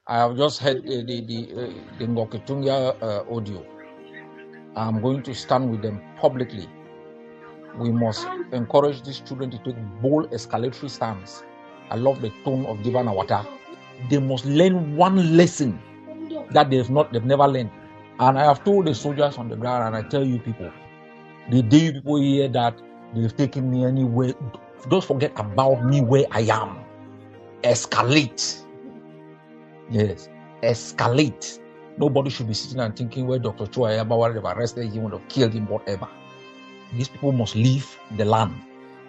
I have just heard the Ngoketunga audio. I'm going to stand with them publicly. We must encourage these children to take bold escalatory stance. I love the tone of Diva Nawata. They must learn one lesson that they've never learned. And I have told the soldiers on the ground, and I tell you people, the day you people hear that they've taken me anywhere, don't forget about me where I am. Escalate. Yes, escalate. Nobody should be sitting and thinking where Dr. Ayaba'S have arrested him or killed him, whatever. These people must leave the land.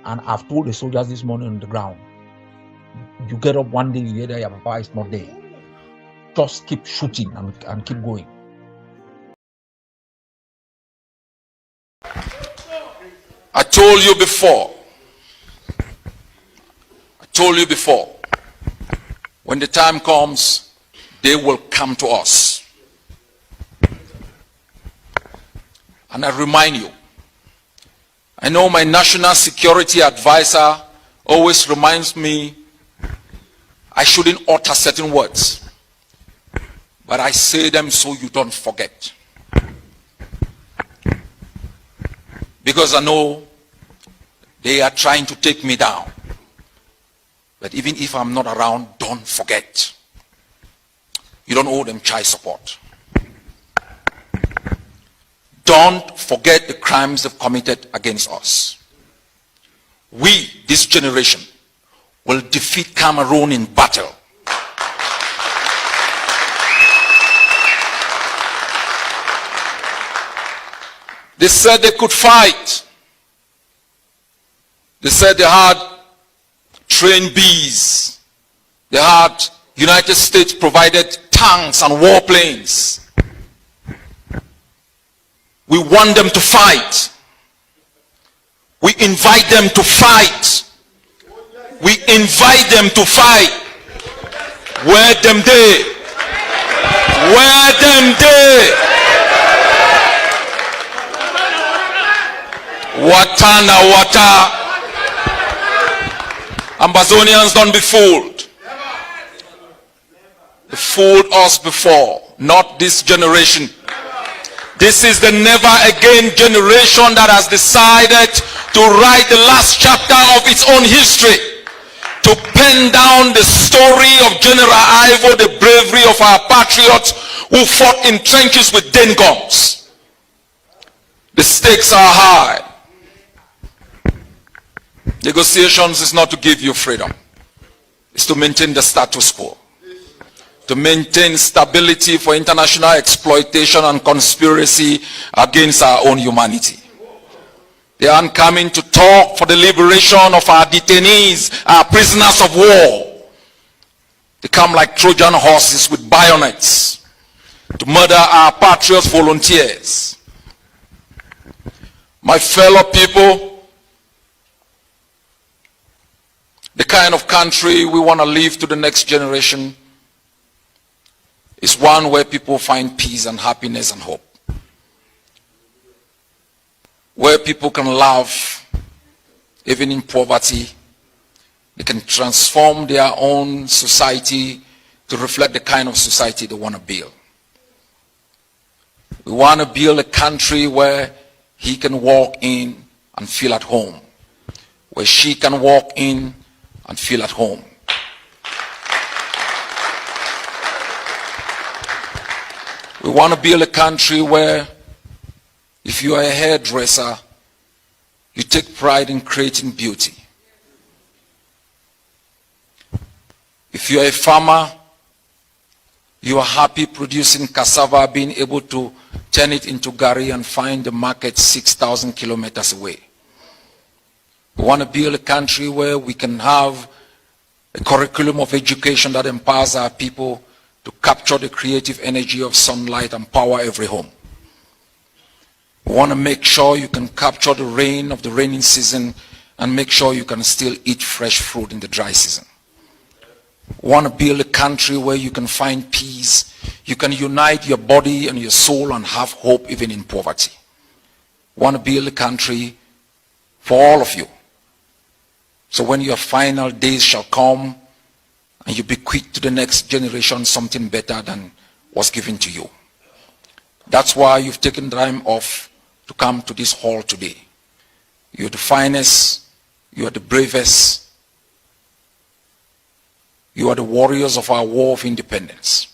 And I've told the soldiers this morning on the ground, you get up one day, you hear that Ayaba'S is not there. Just keep shooting and keep going. I told you before, when the time comes, they will come to us. And I remind you, I know my national security advisor always reminds me I shouldn't utter certain words, but I say them so you don't forget. Because I know they are trying to take me down. But even if I'm not around, don't forget. You don't owe them child support. Don't forget the crimes they've committed against us. We, this generation, will defeat Cameroon in battle. They said they could fight. They said they had trained bees. They had United States provided tanks and warplanes. We want them to fight. We invite them to fight. We invite them to fight. Where them they? Where them they? Watana wata. Ambazonians, don't be fooled. They fooled us before, not this generation. This is the never again generation that has decided to write the last chapter of its own history, to pen down the story of General Ivo, the bravery of our patriots who fought in trenches with den guns. The stakes are high. Negotiations is not to give you freedom. It's to maintain the status quo. To maintain stability for international exploitation and conspiracy against our own humanity. They aren't coming to talk for the liberation of our detainees, our prisoners of war. They come like Trojan horses with bayonets to murder our patriots volunteers. My fellow people, the kind of country we want to leave to the next generation is one where people find peace and happiness and hope. Where people can laugh even in poverty. They can transform their own society to reflect the kind of society they want to build. We want to build a country where he can walk in and feel at home. Where she can walk in and feel at home. We want to build a country where if you are a hairdresser, you take pride in creating beauty. If you are a farmer, you are happy producing cassava, being able to turn it into gari and find the market 6,000 kilometers away. We want to build a country where we can have a curriculum of education that empowers our people to capture the creative energy of sunlight and power every home. We want to make sure you can capture the rain of the raining season and make sure you can still eat fresh fruit in the dry season. We want to build a country where you can find peace, you can unite your body and your soul and have hope even in poverty. We want to build a country for all of you. So when your final days shall come and you bequeath to the next generation something better than was given to you. That's why you've taken time off to come to this hall today. You're the finest, you are the bravest, you are the warriors of our war of independence.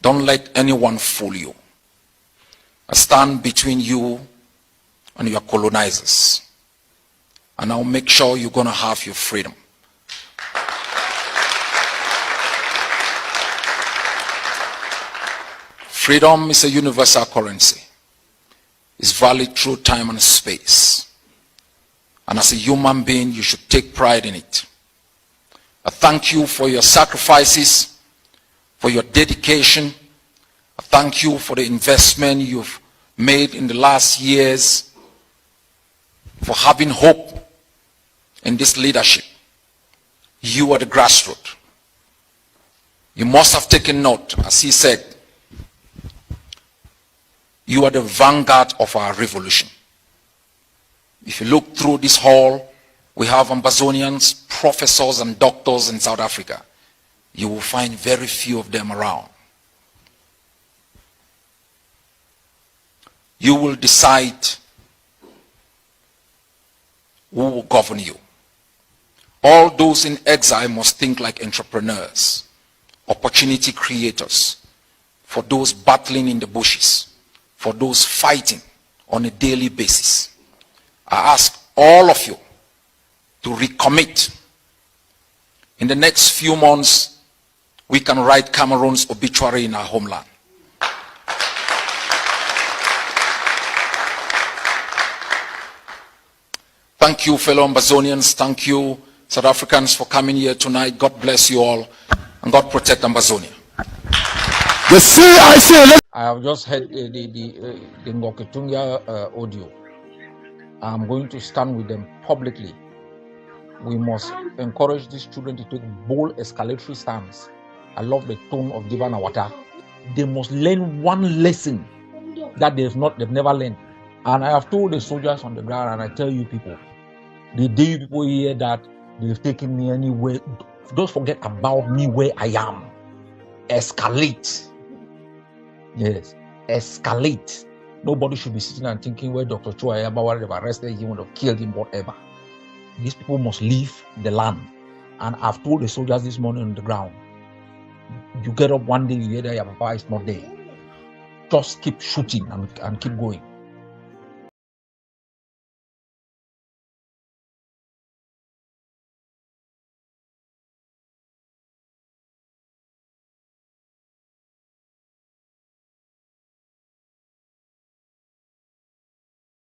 Don't let anyone fool you. I stand between you and your colonizers, and I'll make sure you're going to have your freedom. Freedom is a universal currency. It's valid through time and space. And as a human being, you should take pride in it. I thank you for your sacrifices, for your dedication. I thank you for the investment you've made in the last years, for having hope in this leadership. You are the grassroots. You must have taken note, as he said, you are the vanguard of our revolution. If you look through this hall, we have Ambazonians, professors and doctors in South Africa. You will find very few of them around. You will decide who will govern you. All those in exile must think like entrepreneurs, opportunity creators, for those battling in the bushes, for those fighting on a daily basis. I ask all of you to recommit. In the next few months, we can write Cameroon's obituary in our homeland. Thank you, fellow Ambazonians. Thank you, South Africans, for coming here tonight. God bless you all, and God protect Ambazonia. I have just heard the Ngoketunga audio. I'm going to stand with them publicly. We must encourage these children to take bold escalatory stance. I love the tone of Divan Awata. They must learn one lesson that they've never learned. And I have told the soldiers on the ground, and I tell you people, the day you people hear that they've taken me anywhere, don't forget about me where I am. Escalate. Yes, escalate. Nobody should be sitting and thinking where Dr. Ayaba'S would have arrested him, would have killed him, whatever. These people must leave the land. And I've told the soldiers this morning on the ground, you get up one day, you hear that Ayaba'S is not there. Just keep shooting and keep going.